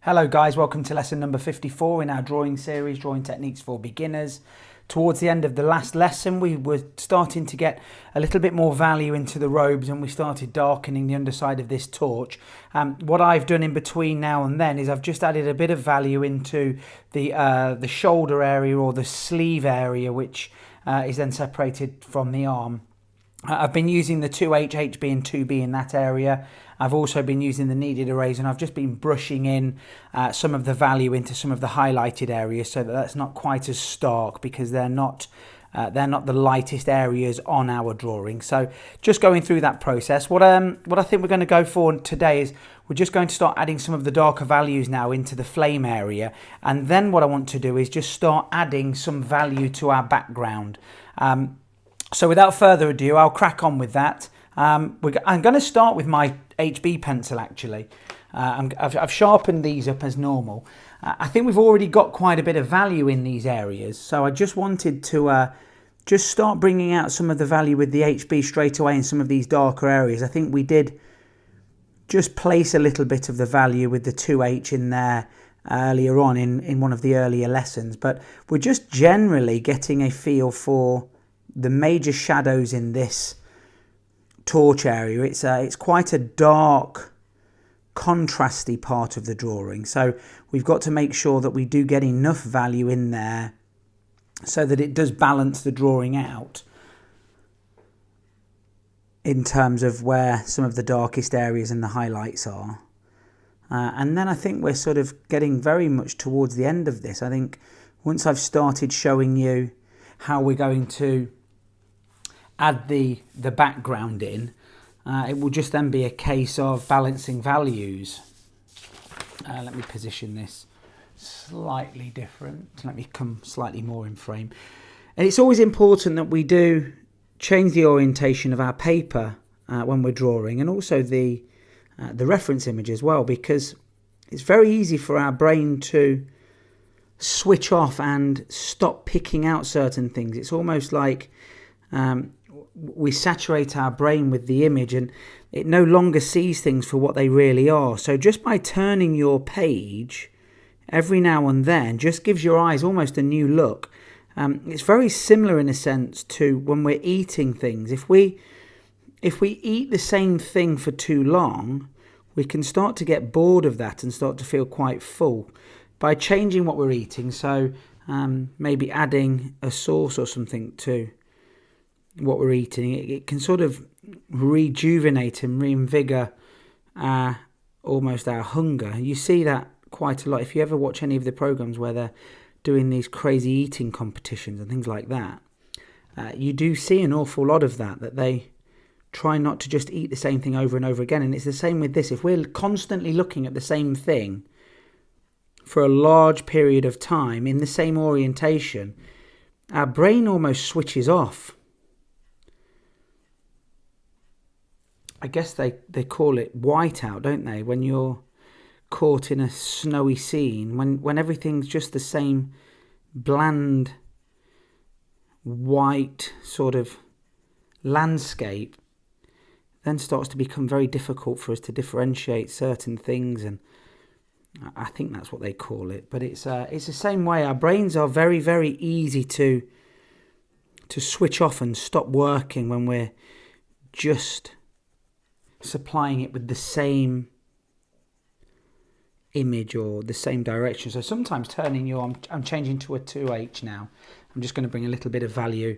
Hello guys, welcome to lesson number 54 in our drawing series, Drawing Techniques for Beginners. Towards the end of the last lesson, we were starting to get a little bit more value into the robes and we started darkening the underside of this torch. What I've done in between now and then is I've just added a bit of value into the shoulder area or the sleeve area, which is then separated from the arm. I've been using the 2H, HB and 2B in that area. I've also been using the kneaded eraser and I've just been brushing in some of the value into some of the highlighted areas so that that's not quite as stark, because they're not the lightest areas on our drawing. So just going through that process. What I think we're going to go for today is we're just going to start adding some of the darker values now into the flame area, and then what I want to do is just start adding some value to our background. So without further ado, I'll crack on with that. I'm going to start with my HB pencil actually. I've sharpened these up as normal. I think we've already got quite a bit of value in these areas, so I just wanted to just start bringing out some of the value with the HB straight away in some of these darker areas. I think we did just place a little bit of the value with the 2H in there earlier on in one of the earlier lessons, but we're just generally getting a feel for the major shadows in this torch area. It's quite a dark, contrasty part of the drawing, so we've got to make sure that we do get enough value in there so that it does balance the drawing out in terms of where some of the darkest areas and the highlights are. And then I think we're sort of getting very much towards the end of this. I think once I've started showing you how we're going to add the background in, it will just then be a case of balancing values. Let me position this slightly different. Let me come slightly more in frame. And it's always important that we do change the orientation of our paper when we're drawing, and also the reference image as well, because it's very easy for our brain to switch off and stop picking out certain things. It's almost like we saturate our brain with the image and it no longer sees things for what they really are. So just by turning your page every now and then just gives your eyes almost a new look. It's very similar in a sense to when we're eating things. If we eat the same thing for too long, we can start to get bored of that and start to feel quite full. By changing what we're eating, so maybe adding a sauce or something to what we're eating, it can sort of rejuvenate and reinvigorate almost our hunger. You see that quite a lot if you ever watch any of the programs where they're doing these crazy eating competitions and things like that. You do see an awful lot of that they try not to just eat the same thing over and over again. And it's the same with this. If we're constantly looking at the same thing for a large period of time in the same orientation, our brain almost switches off. I guess they call it whiteout, don't they? When you're caught in a snowy scene, when everything's just the same bland, white sort of landscape, then starts to become very difficult for us to differentiate certain things, and I think that's what they call it. But it's the same way. Our brains are very, very easy to switch off and stop working when we're just supplying it with the same image or the same direction. So sometimes I'm changing to a 2H now. I'm just going to bring a little bit of value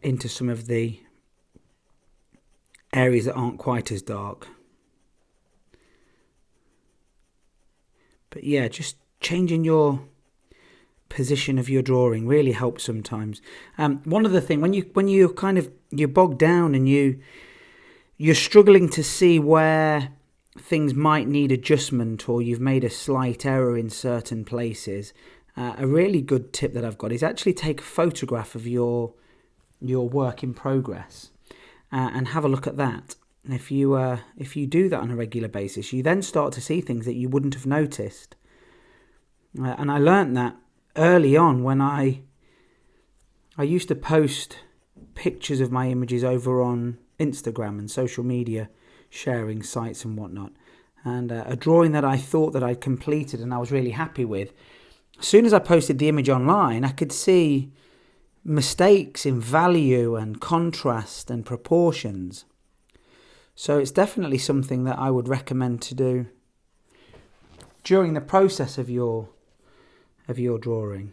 into some of the areas that aren't quite as dark. But yeah, just changing your position of your drawing really helps sometimes. One other thing, when you're bogged down and you're struggling to see where things might need adjustment, or you've made a slight error in certain places, a really good tip that I've got is actually take a photograph of your work in progress and have a look at that. And if you do that on a regular basis, you then start to see things that you wouldn't have noticed. And I learnt that early on when I used to post pictures of my images over on Instagram and social media sharing sites and whatnot. and a drawing that I thought that I'd completed and I was really happy with. As soon as I posted the image online, I could see mistakes in value and contrast and proportions. So it's definitely something that I would recommend to do during the process of your drawing.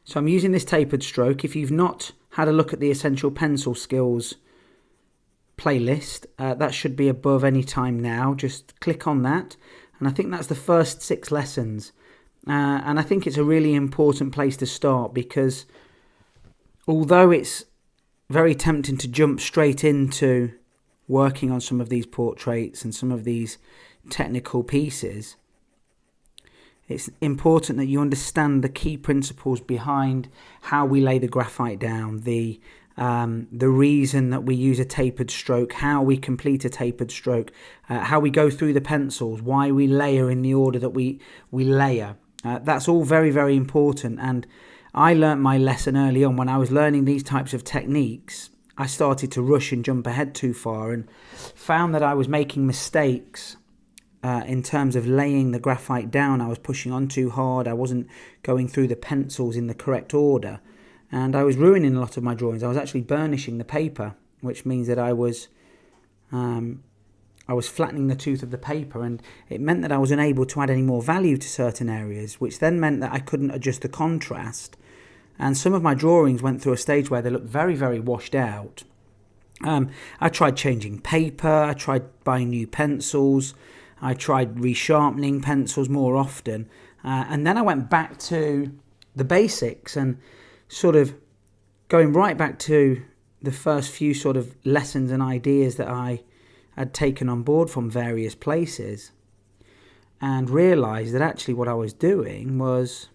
So I'm using this tapered stroke. If you've not had a look at the Essential Pencil Skills playlist, that should be above any time now. Just click on that, and I think that's the first 6 lessons. And I think it's a really important place to start, because although it's very tempting to jump straight into working on some of these portraits and some of these technical pieces, it's important that you understand the key principles behind how we lay the graphite down, the reason that we use a tapered stroke, how we complete a tapered stroke, how we go through the pencils, why we layer in the order that we layer. That's all very, very important. And I learnt my lesson early on. When I was learning these types of techniques, I started to rush and jump ahead too far and found that I was making mistakes in terms of laying the graphite down. I was pushing on too hard. I wasn't going through the pencils in the correct order, and I was ruining a lot of my drawings. I was actually burnishing the paper, which means that I was flattening the tooth of the paper, and it meant that I was unable to add any more value to certain areas, which then meant that I couldn't adjust the contrast, and some of my drawings went through a stage where they looked very, very washed out. I tried changing paper, I tried buying new pencils, I tried resharpening pencils more often, and then I went back to the basics and sort of going right back to the first few sort of lessons and ideas that I had taken on board from various places, and realised that actually what I was doing was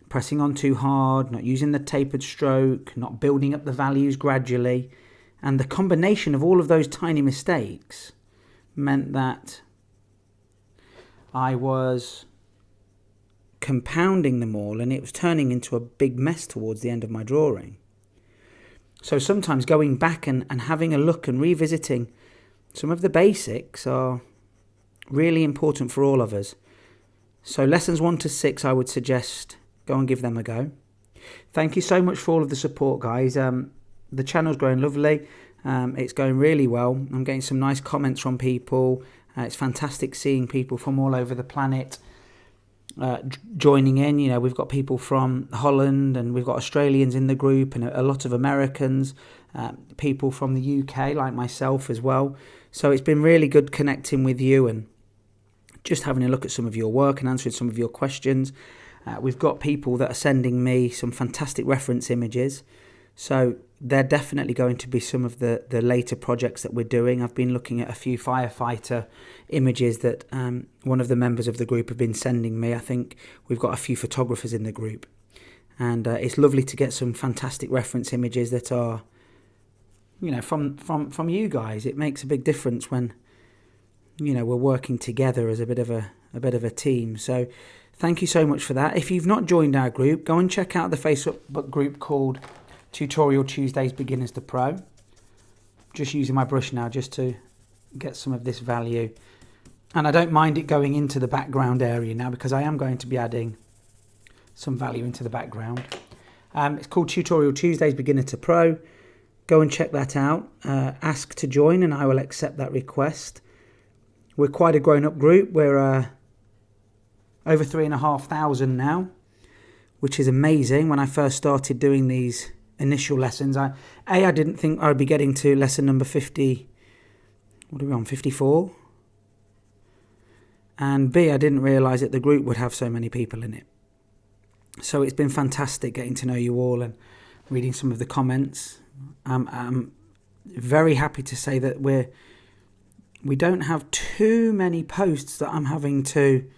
pressing on too hard, not using the tapered stroke, not building up the values gradually, and the combination of all of those tiny mistakes meant that I was compounding them all, and it was turning into a big mess towards the end of my drawing. So sometimes going back and having a look and revisiting some of the basics are really important for all of us. So lessons 1 to 6, I would suggest go and give them a go. Thank you so much for all of the support, guys. The channel's growing lovely. It's going really well. I'm getting some nice comments from people. It's fantastic seeing people from all over the planet joining in. You know, we've got people from Holland, and we've got Australians in the group, and a lot of Americans, people from the UK like myself as well. So it's been really good connecting with you and just having a look at some of your work and answering some of your questions. We've got people that are sending me some fantastic reference images, so they're definitely going to be some of the later projects that we're doing. I've been looking at a few firefighter images that one of the members of the group have been sending me. I think we've got a few photographers in the group, and it's lovely to get some fantastic reference images that are, you know, from you guys. It makes a big difference when, you know, we're working together as a bit of a team. So thank you so much for that. If you've not joined our group, go and check out the Facebook group called Tutorial Tuesdays Beginners to Pro. Just using my brush now just to get some of this value, and I don't mind it going into the background area now, because I am going to be adding some value into the background. It's called Tutorial Tuesdays Beginner to Pro. Go and check that out. Ask to join and I will accept that request. We're quite a grown-up group. We're over 3,500 now, which is amazing. When I first started doing these initial lessons, I didn't think I'd be getting to lesson number 50. What are we on, 54? And B, I didn't realise that the group would have so many people in it. So it's been fantastic getting to know you all and reading some of the comments. I'm very happy to say that we don't have too many posts that I'm having to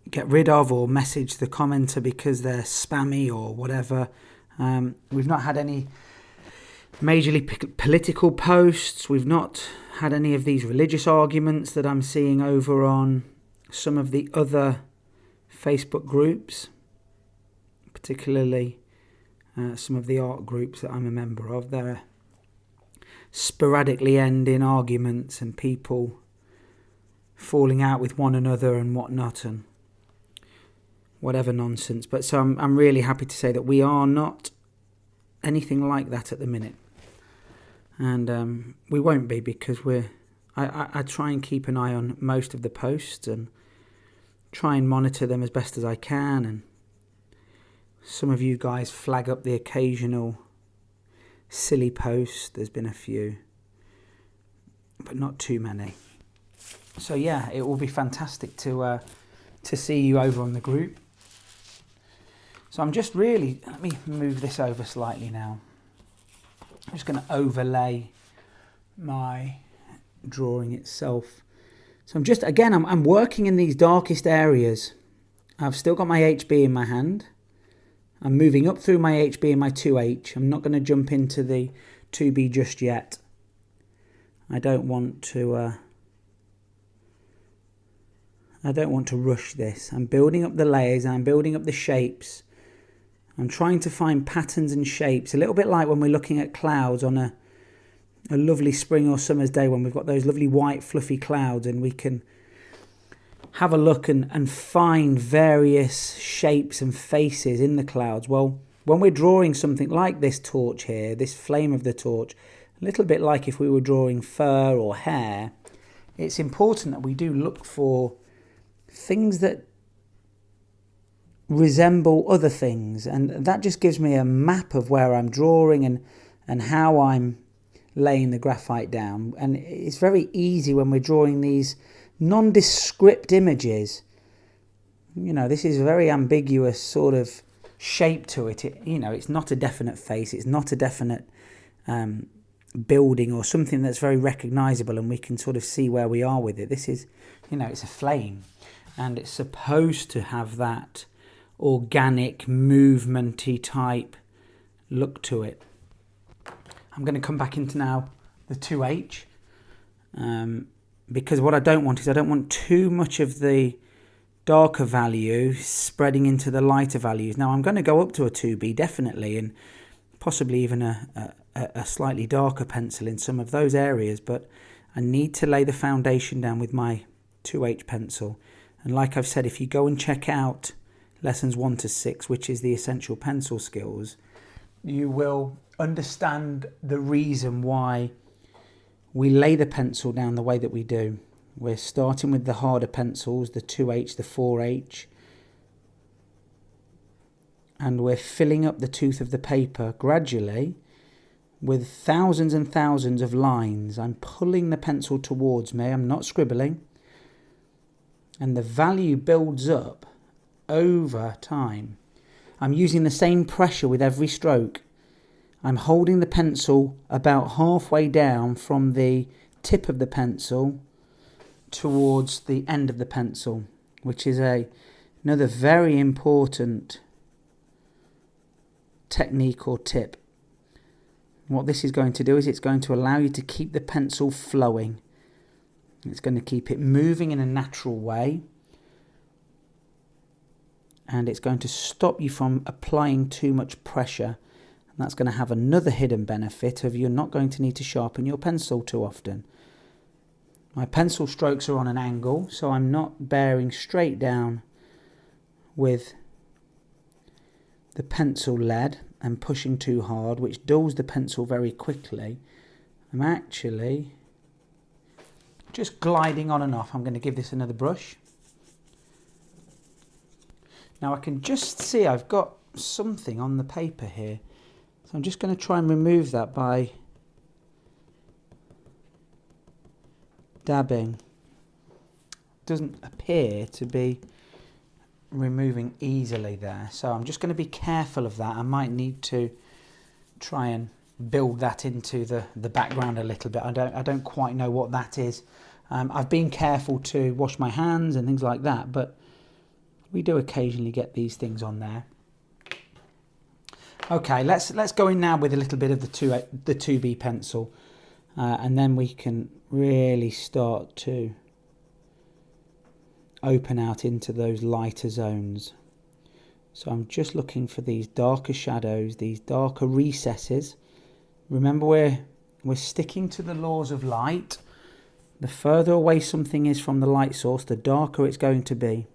get rid of or message the commenter because they're spammy or whatever. We've not had any majorly political posts. We've not had any of these religious arguments that I'm seeing over on some of the other Facebook groups, particularly some of the art groups that I'm a member of. sporadically end in arguments and people falling out with one another and whatnot and whatever nonsense. But so I'm really happy to say that we are not anything like that at the minute, and we won't be, because I try and keep an eye on most of the posts and try and monitor them as best as I can, and some of you guys flag up the occasional silly post. There's been a few, but not too many. So yeah, it will be fantastic to see you over on the group. So I'm just really, let me move this over slightly now. I'm just going to overlay my drawing itself. So I'm just, again, I'm working in these darkest areas. I've still got my HB in my hand. I'm moving up through my HB and my 2H. I'm not going to jump into the 2B just yet. I don't want to rush this. I'm building up the layers and I'm building up the shapes. I'm trying to find patterns and shapes, a little bit like when we're looking at clouds on a lovely spring or summer's day, when we've got those lovely white fluffy clouds and we can have a look and find various shapes and faces in the clouds. Well, when we're drawing something like this torch here, this flame of the torch, a little bit like if we were drawing fur or hair, it's important that we do look for things that resemble other things, and that just gives me a map of where I'm drawing and how I'm laying the graphite down. And it's very easy when we're drawing these nondescript images. You know, this is a very ambiguous sort of shape to it. It's not a definite face, it's not a definite building or something that's very recognizable and we can sort of see where we are with it. This is, it's a flame, and it's supposed to have that organic, movementy type look to it. I'm going to come back into now the 2H, because what I don't want too much of the darker value spreading into the lighter values. Now I'm going to go up to a 2B definitely, and possibly even a slightly darker pencil in some of those areas, but I need to lay the foundation down with my 2H pencil. And like I've said, if you go and check out lessons 1 to 6, which is the essential pencil skills, you will understand the reason why we lay the pencil down the way that we do. We're starting with the harder pencils, the 2H, the 4H, and we're filling up the tooth of the paper gradually with thousands and thousands of lines. I'm pulling the pencil towards me, I'm not scribbling, and the value builds up over time. I'm using the same pressure with every stroke. I'm holding the pencil about halfway down from the tip of the pencil towards the end of the pencil, which is another very important technique or tip. What this is going to do is it's going to allow you to keep the pencil flowing. It's going to keep it moving in a natural way, and it's going to stop you from applying too much pressure. And that's going to have another hidden benefit of you're not going to need to sharpen your pencil too often. My pencil strokes are on an angle, so I'm not bearing straight down with the pencil lead and pushing too hard, which dulls the pencil very quickly. I'm actually just gliding on and off. I'm going to give this another brush. Now I can just see I've got something on the paper here, so I'm just going to try and remove that by dabbing. Doesn't appear to be removing easily there, so I'm just going to be careful of that. I might need to try and build that into the background a little bit. I don't quite know what that is. I've been careful to wash my hands and things like that, but we do occasionally get these things on there. Okay, let's go in now with a little bit of the 2B pencil, and then we can really start to open out into those lighter zones. So I'm just looking for these darker shadows, these darker recesses. Remember, we're we're sticking to the laws of light. The further away something is from the light source, the darker it's going to be.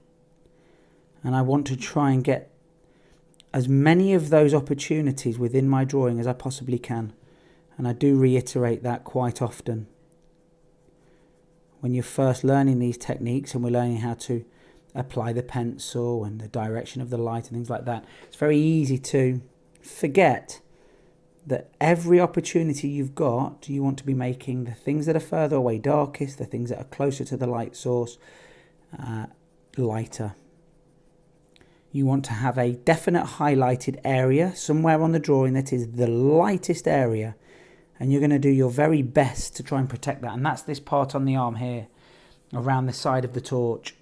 And I want to try and get as many of those opportunities within my drawing as I possibly can. And I do reiterate that quite often. When you're first learning these techniques and we're learning how to apply the pencil and the direction of the light and things like that, it's very easy to forget that every opportunity you've got, you want to be making the things that are further away darkest, the things that are closer to the light source lighter. You want to have a definite highlighted area somewhere on the drawing that is the lightest area, and you're going to do your very best to try and protect that. And that's this part on the arm here, around the side of the torch.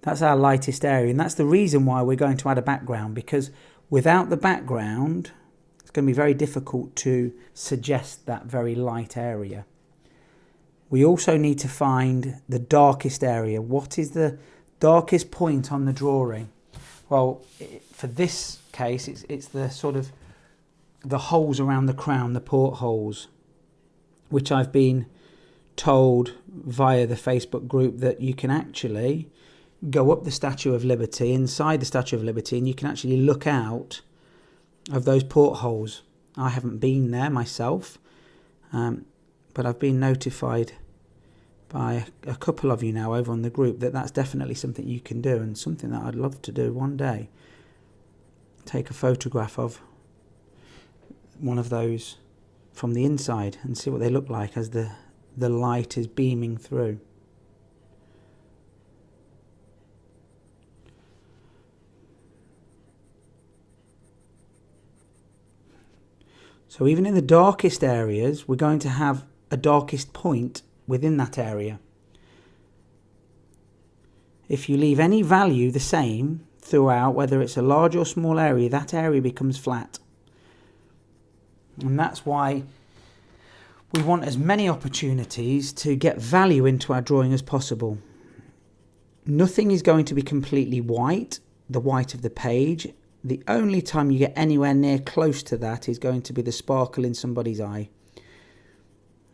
That's our lightest area, and that's the reason why we're going to add a background, because without the background, it's going to be very difficult to suggest that very light area. We also need to find the darkest area. What is the darkest point on the drawing? Well, for this case, it's the sort of the holes around the crown, the portholes, which I've been told via the Facebook group that you can actually go up the Statue of Liberty, inside the Statue of Liberty, and you can actually look out of those portholes. I haven't been there myself, but I've been notified by a couple of you now over on the group that that's definitely something you can do, and something that I'd love to do one day. Take a photograph of one of those from the inside and see what they look like as the light is beaming through. So even in the darkest areas, we're going to have a darkest point within that area. If you leave any value the same throughout, whether it's a large or small area, that area becomes flat. And that's why we want as many opportunities to get value into our drawing as possible. Nothing is going to be completely white, the white of the page. The only time you get anywhere near close to that is going to be the sparkle in somebody's eye.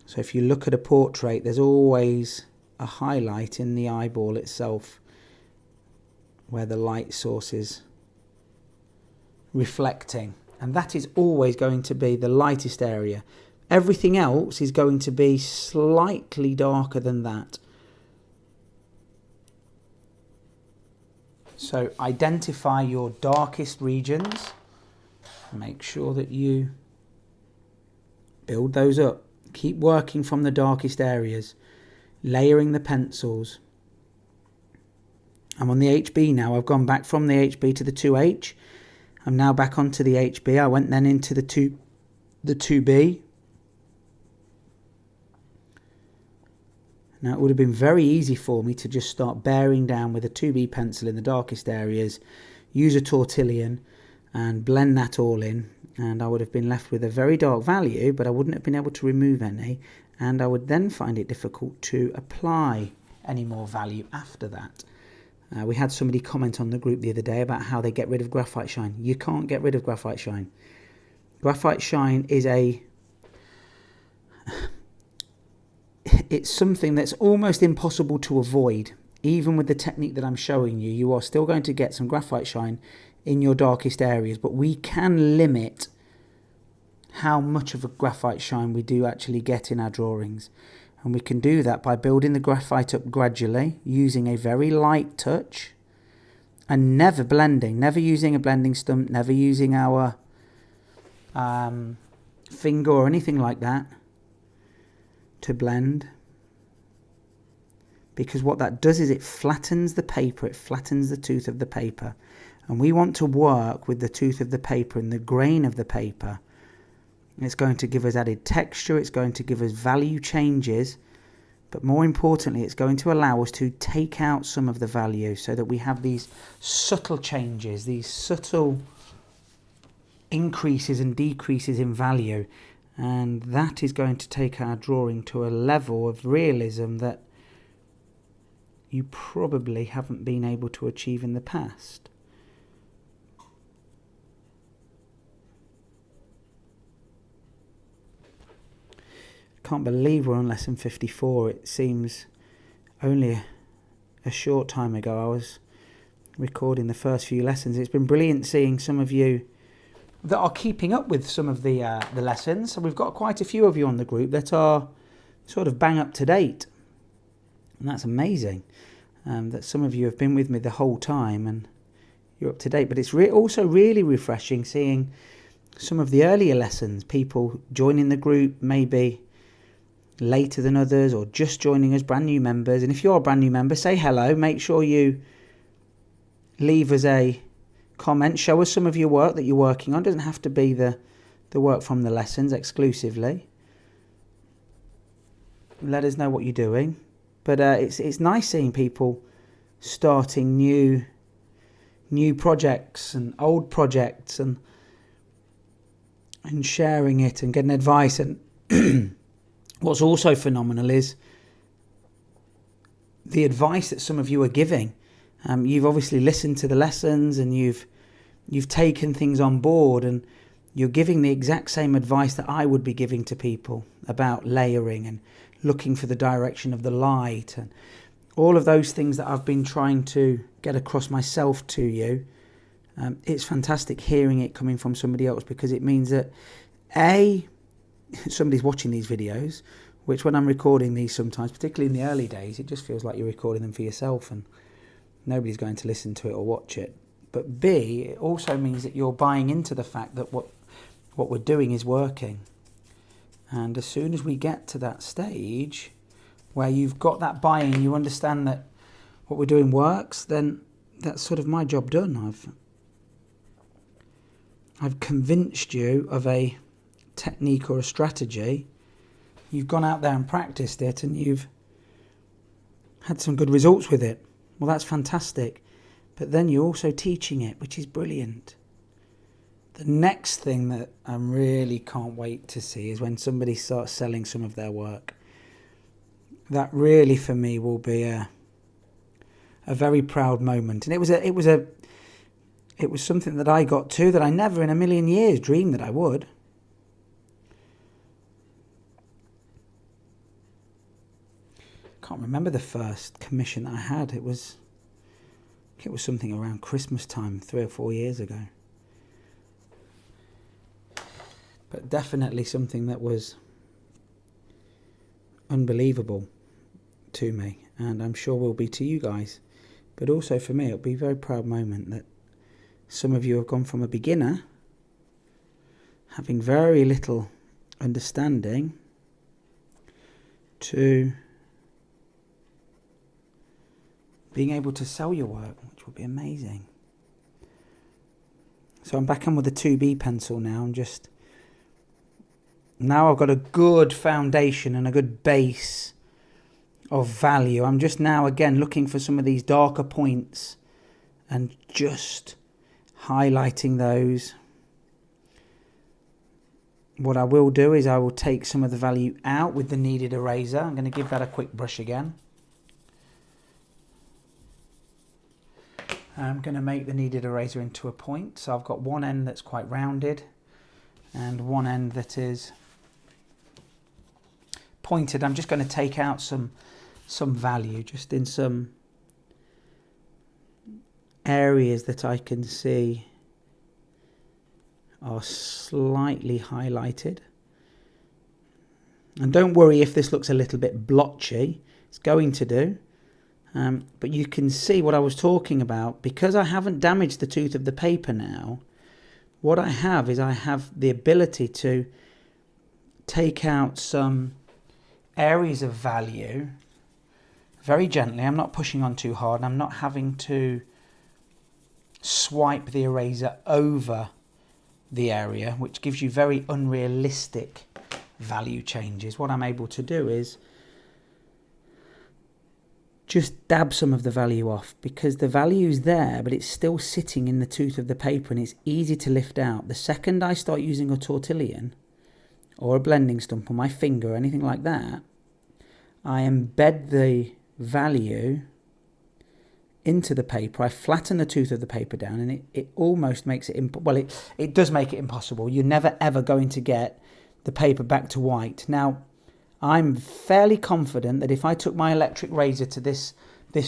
So if you look at a portrait, there's always a highlight in the eyeball itself where the light source is reflecting. And that is always going to be the lightest area. Everything else is going to be slightly darker than that. So identify your darkest regions. Make sure that you build those up. Keep working from the darkest areas, layering the pencils. I'm on the HB now. I've gone back from the HB to the 2H. I'm now back onto the HB. I went then into the 2B. Now it would have been very easy for me to just start bearing down with a 2B pencil in the darkest areas, use a tortillon and blend that all in, and I would have been left with a very dark value, but I wouldn't have been able to remove any, and I would then find it difficult to apply any more value after that. We had somebody comment on the group the other day about how they get rid of graphite shine. You can't get rid of graphite shine. Graphite shine is it's something that's almost impossible to avoid. Even with the technique that I'm showing you, you are still going to get some graphite shine in your darkest areas, but we can limit how much of a graphite shine we do actually get in our drawings. And we can do that by building the graphite up gradually, using a very light touch, and never blending, never using a blending stump, never using our finger or anything like that to blend. Because what that does is it flattens the paper, it flattens the tooth of the paper. And we want to work with the tooth of the paper and the grain of the paper. It's going to give us added texture, it's going to give us value changes, but more importantly, it's going to allow us to take out some of the value so that we have these subtle changes, these subtle increases and decreases in value. And that is going to take our drawing to a level of realism that you probably haven't been able to achieve in the past. can't believe we're on lesson 54. It seems only a short time ago I was recording the first few lessons. It's been brilliant seeing some of you that are keeping up with some of the lessons. So we've got quite a few of you on the group that are sort of bang up to date. And that's amazing that some of you have been with me the whole time and you're up to date. But it's also really refreshing seeing some of the earlier lessons, people joining the group maybe later than others or just joining us, brand new members. And if you're a brand new member, say hello. Make sure you leave us a comment. Show us some of your work that you're working on. It doesn't have to be the work from the lessons exclusively. Let us know what you're doing. But it's nice seeing people starting new projects and old projects and sharing it and getting advice. And what's also phenomenal is the advice that some of you are giving. You've obviously listened to the lessons and you've taken things on board, and you're giving the exact same advice that I would be giving to people about layering and looking for the direction of the light and all of those things that I've been trying to get across myself to you. It's fantastic hearing it coming from somebody else, because it means that somebody's watching these videos, which when I'm recording these sometimes, particularly in the early days, it just feels like you're recording them for yourself and nobody's going to listen to it or watch it. But B, it also means that you're buying into the fact that what we're doing is working. And as soon as we get to that stage where you've got that buy-in, you understand that what we're doing works, then that's sort of my job done. I've convinced you of a technique or a strategy. You've gone out there and practiced it and you've had some good results with it. Well, that's fantastic. But then you're also teaching it, which is brilliant. The next thing that I really can't wait to see is when somebody starts selling some of their work. That really, for me, will be a very proud moment. And it was something that I got to that I never in a million years dreamed that I would. Can't remember the first commission that I had. It was something around Christmas time 3 or 4 years ago. But definitely something that was unbelievable to me, and I'm sure will be to you guys. But also for me, it'll be a very proud moment that some of you have gone from a beginner, having very little understanding, to being able to sell your work, which will be amazing. So I'm back on with the 2B pencil now, and now I've got a good foundation and a good base of value. I'm just now again looking for some of these darker points and just highlighting those. What I will do is I will take some of the value out with the kneaded eraser. I'm going to give that a quick brush again. I'm going to make the kneaded eraser into a point. So I've got one end that's quite rounded and one end that is pointed. I'm just going to take out some value just in some areas that I can see are slightly highlighted. And don't worry if this looks a little bit blotchy, it's going to do. But you can see what I was talking about. Because I haven't damaged the tooth of the paper now, what I have the ability to take out some areas of value very gently. I'm not pushing on too hard, and I'm not having to swipe the eraser over the area, which gives you very unrealistic value changes. What I'm able to do is just dab some of the value off, because the value's there, but it's still sitting in the tooth of the paper and it's easy to lift out. The second I start using a tortillon or a blending stump on my finger or anything like that, I embed the value into the paper. I flatten the tooth of the paper down, and it almost makes it, it does make it impossible. You're never ever going to get the paper back to white. Now, I'm fairly confident that if I took my electric razor to this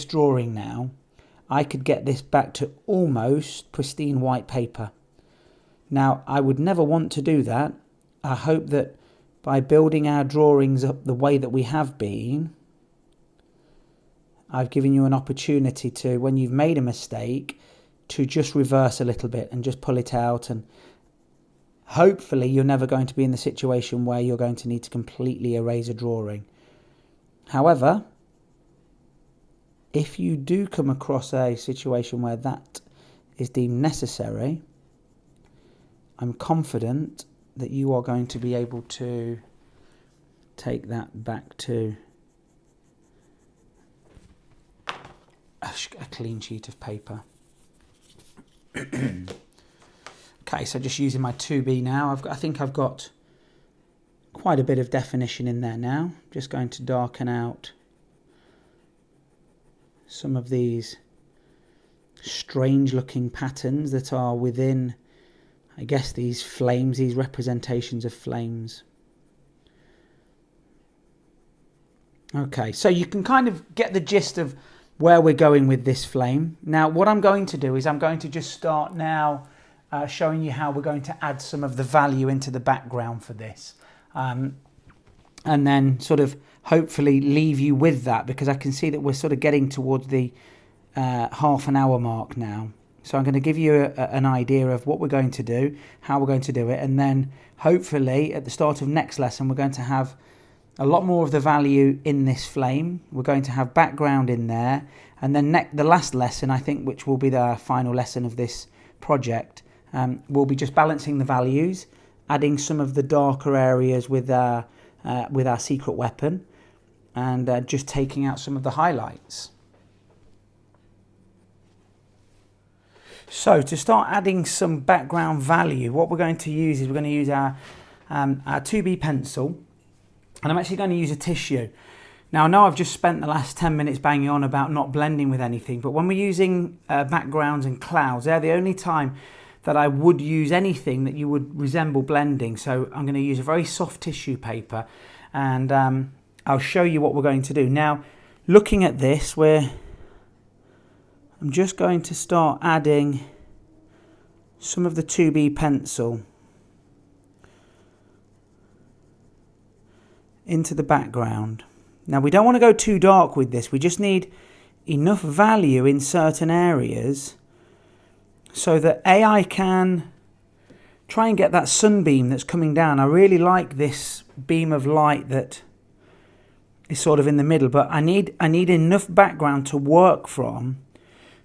drawing now, I could get this back to almost pristine white paper. Now, I would never want to do that. I hope that by building our drawings up the way that we have been, I've given you an opportunity to, when you've made a mistake, to just reverse a little bit and just pull it out, and hopefully you're never going to be in the situation where you're going to need to completely erase a drawing. However, if you do come across a situation where that is deemed necessary, I'm confident that you are going to be able to take that back to a clean sheet of paper. Okay, so just using my 2B now, I think I've got quite a bit of definition in there now. Just going to darken out some of these strange looking patterns that are within, I guess, these flames, these representations of flames. Okay, so you can kind of get the gist of where we're going with this flame. Now, what I'm going to do is I'm going to just start now showing you how we're going to add some of the value into the background for this. And then sort of hopefully leave you with that, because I can see that we're sort of getting towards the half an hour mark now. So I'm going to give you an idea of what we're going to do, how we're going to do it, and then hopefully at the start of next lesson we're going to have a lot more of the value in this flame. We're going to have background in there, and then the last lesson, I think, which will be the final lesson of this project, we'll be just balancing the values, adding some of the darker areas with our secret weapon, and just taking out some of the highlights. So to start adding some background value, what we're going to use is we're going to use our 2B pencil, and I'm actually going to use a tissue. Now, I know I've just spent the last 10 minutes banging on about not blending with anything, but when we're using backgrounds and clouds, they're the only time that I would use anything that you would resemble blending. So I'm going to use a very soft tissue paper, and I'll show you what we're going to do. Now, looking at this, I'm just going to start adding some of the 2B pencil into the background. Now, we don't want to go too dark with this. We just need enough value in certain areas so that AI can try and get that sunbeam that's coming down. I really like this beam of light that is sort of in the middle, but I need enough background to work from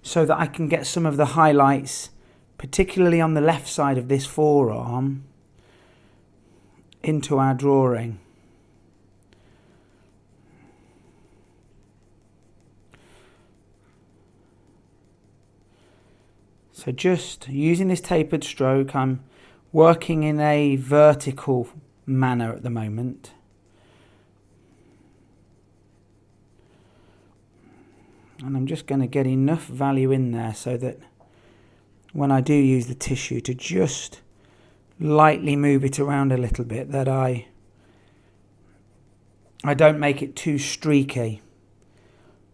so that I can get some of the highlights, particularly on the left side of this forearm, into our drawing. So just using this tapered stroke, I'm working in a vertical manner at the moment. And I'm just going to get enough value in there so that when I do use the tissue to just lightly move it around a little bit, that I don't make it too streaky.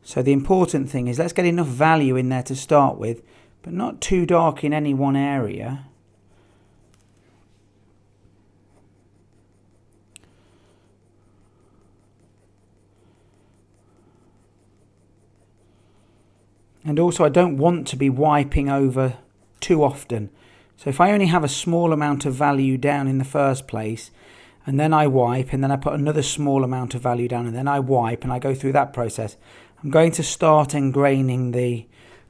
So the important thing is let's get enough value in there to start with, but not too dark in any one area. And also I don't want to be wiping over too often. So if I only have a small amount of value down in the first place, and then I wipe, and then I put another small amount of value down, and then I wipe, and I go through that process, I'm going to start engraining the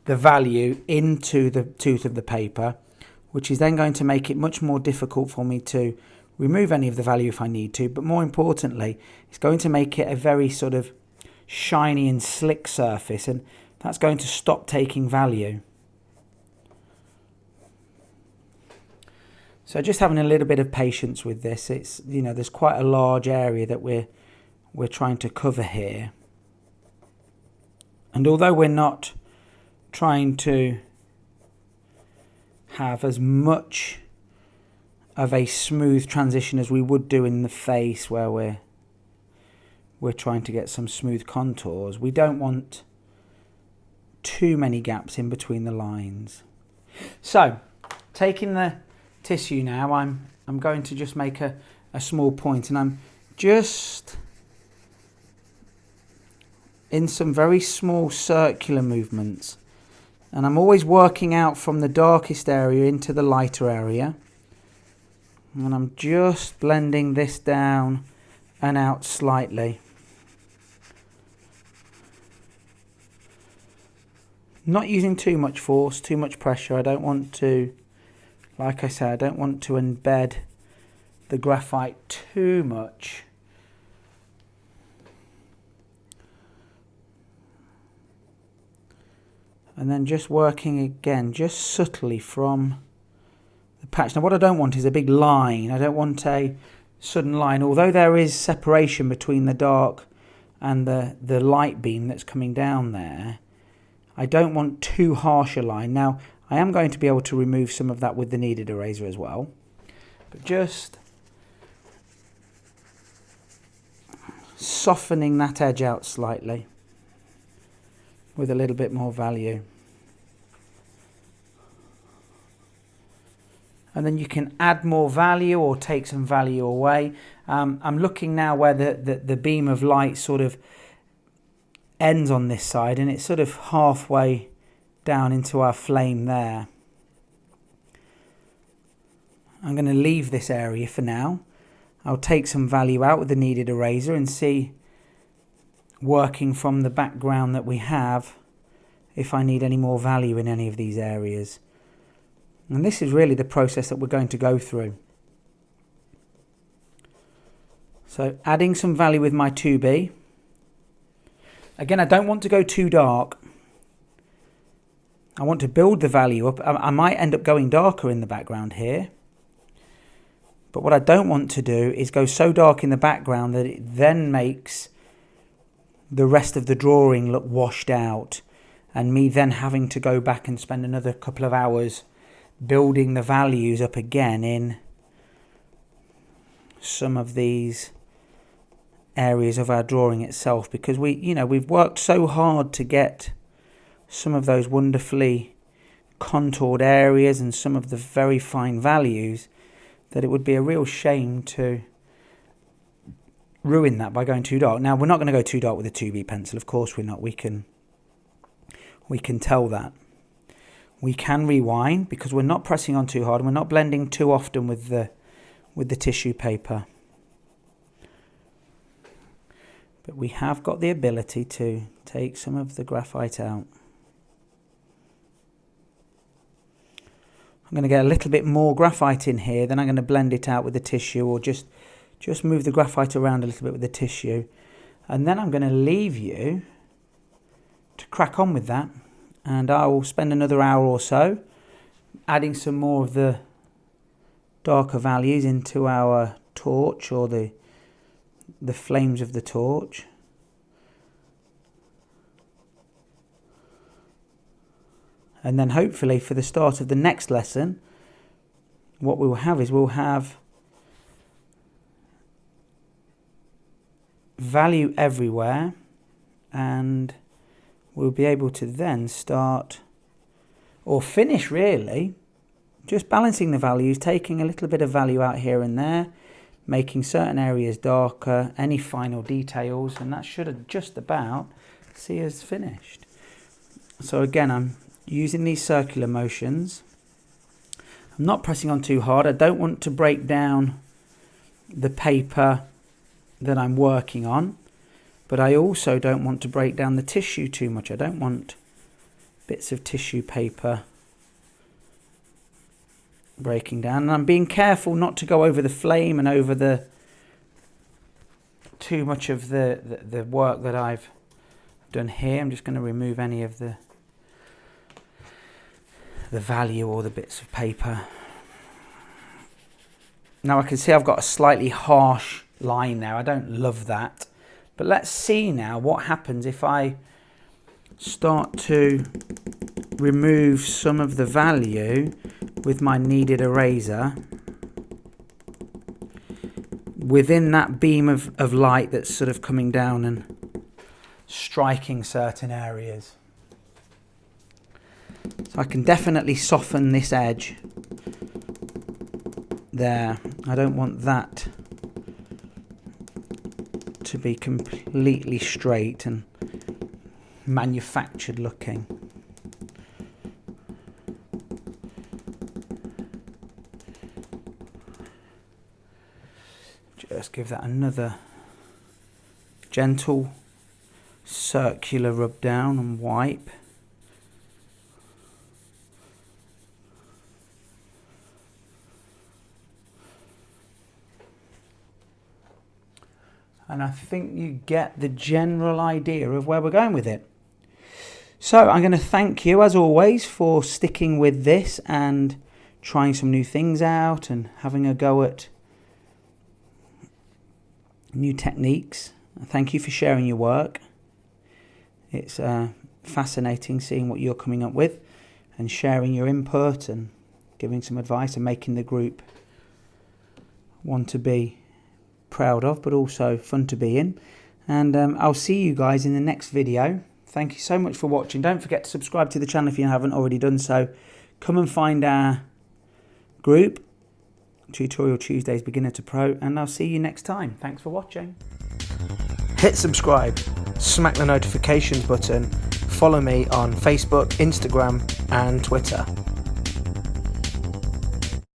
value into the tooth of the paper, which is then going to make it much more difficult for me to remove any of the value if I need to. But more importantly, it's going to make it a very sort of shiny and slick surface, and that's going to stop taking value. So just having a little bit of patience with this. It's, you know, there's quite a large area that we're trying to cover here. And although we're not trying to have as much of a smooth transition as we would do in the face, where we're we're trying to get some smooth contours, we don't want too many gaps in between the lines. So, taking the tissue now, I'm going to just make a small point, and I'm just in some very small circular movements, and I'm always working out from the darkest area into the lighter area, and I'm just blending this down and out slightly. Not using too much force, too much pressure. I don't want to, like I said, I don't want to embed the graphite too much. And then just working again, just subtly from the patch. Now what I don't want is a big line. I don't want a sudden line. Although there is separation between the dark and the light beam that's coming down there, I don't want too harsh a line. Now I am going to be able to remove some of that with the kneaded eraser as well. But just softening that edge out slightly with a little bit more value. And then you can add more value or take some value away. I'm looking now where the beam of light sort of ends on this side, and it's sort of halfway down into our flame there. I'm going to leave this area for now. I'll take some value out with the kneaded eraser and see, working from the background that we have, if I need any more value in any of these areas. And this is really the process that we're going to go through. So adding some value with my 2B. Again, I don't want to go too dark. I want to build the value up. I might end up going darker in the background here. But what I don't want to do is go so dark in the background that it then makes the rest of the drawing look washed out, and me then having to go back and spend another couple of hours building the values up again in some of these areas of our drawing itself, because we've worked so hard to get some of those wonderfully contoured areas and some of the very fine values, that it would be a real shame to ruin that by going too dark. Now we're not going to go too dark with a 2B pencil, of course we're not. We can tell that. We can rewind because we're not pressing on too hard and we're not blending too often with the tissue paper. But we have got the ability to take some of the graphite out. I'm going to get a little bit more graphite in here, then I'm going to blend it out with the tissue, or just move the graphite around a little bit with the tissue. And then I'm going to leave you to crack on with that. And I will spend another hour or so adding some more of the darker values into our torch, or the flames of the torch. And then hopefully for the start of the next lesson, what we will have is we'll have value everywhere, and we'll be able to then start, or finish really, just balancing the values, taking a little bit of value out here and there, making certain areas darker, any final details, and that should have just about see us finished. So again, I'm using these circular motions. I'm not pressing on too hard. I don't want to break down the paper that I'm working on, but I also don't want to break down the tissue too much. I don't want bits of tissue paper breaking down. And I'm being careful not to go over the flame and over too much of the work that I've done here. I'm just going to remove any of the value or the bits of paper. Now I can see I've got a slightly harsh line there. I don't love that. But let's see now what happens if I start to remove some of the value with my kneaded eraser. within that beam of light that's sort of coming down and striking certain areas. So I can definitely soften this edge there. I don't want that to be completely straight and manufactured looking. Just give that another gentle circular rub down and wipe. And I think you get the general idea of where we're going with it. So I'm going to thank you as always for sticking with this and trying some new things out and having a go at new techniques. Thank you for sharing your work. It's fascinating seeing what you're coming up with and sharing your input and giving some advice and making the group one to be proud of, but also fun to be in. And I'll see you guys in the next video. Thank you so much for watching. Don't forget to subscribe to the channel if you haven't already done so. Come and find our group, Tutorial Tuesdays Beginner to Pro, and I'll see you next time. Thanks for watching. Hit subscribe, smack the notifications button, follow me on Facebook, Instagram and Twitter.